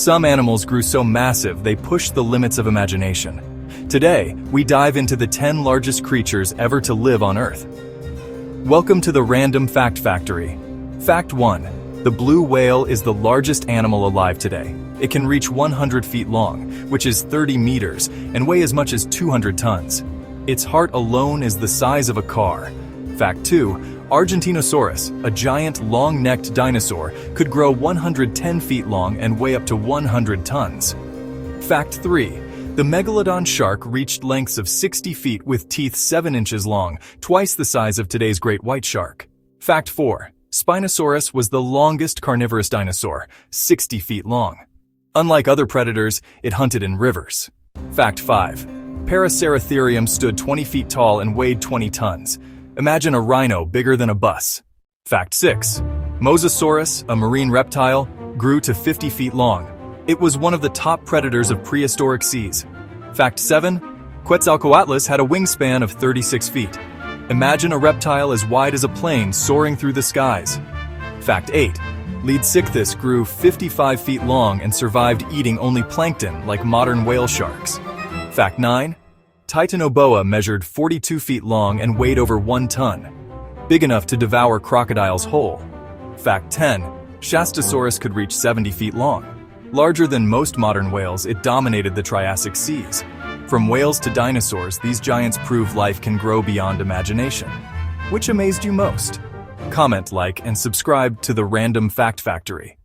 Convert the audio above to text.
Some animals grew so massive they pushed the limits of imagination. Today, we dive into the 10 largest creatures ever to live on Earth. Welcome to the Random Fact Factory. Fact 1. The blue whale is the largest animal alive today. It can reach 100 feet long, which is 30 meters, and weigh as much as 200 tons. Its heart alone is the size of a car. Fact 2. Argentinosaurus, a giant long-necked dinosaur, could grow 110 feet long and weigh up to 100 tons. Fact 3. The Megalodon shark reached lengths of 60 feet with teeth 7 inches long, twice the size of today's great white shark. Fact 4. Spinosaurus was the longest carnivorous dinosaur, 60 feet long. Unlike other predators, it hunted in rivers. Fact 5. Paraceratherium stood 20 feet tall and weighed 20 tons. Imagine a rhino bigger than a bus. Fact 6. Mosasaurus, a marine reptile, grew to 50 feet long. It was one of the top predators of prehistoric seas. Fact 7. Quetzalcoatlus had a wingspan of 36 feet. Imagine a reptile as wide as a plane soaring through the skies. Fact 8. Leadsichthys grew 55 feet long and survived eating only plankton like modern whale sharks. Fact 9. Titanoboa measured 42 feet long and weighed over 1 ton, big enough to devour crocodiles whole. Fact 10. Shastasaurus could reach 70 feet long. Larger than most modern whales, it dominated the Triassic seas. From whales to dinosaurs, these giants prove life can grow beyond imagination. Which amazed you most? Comment, like, and subscribe to the Random Fact Factory.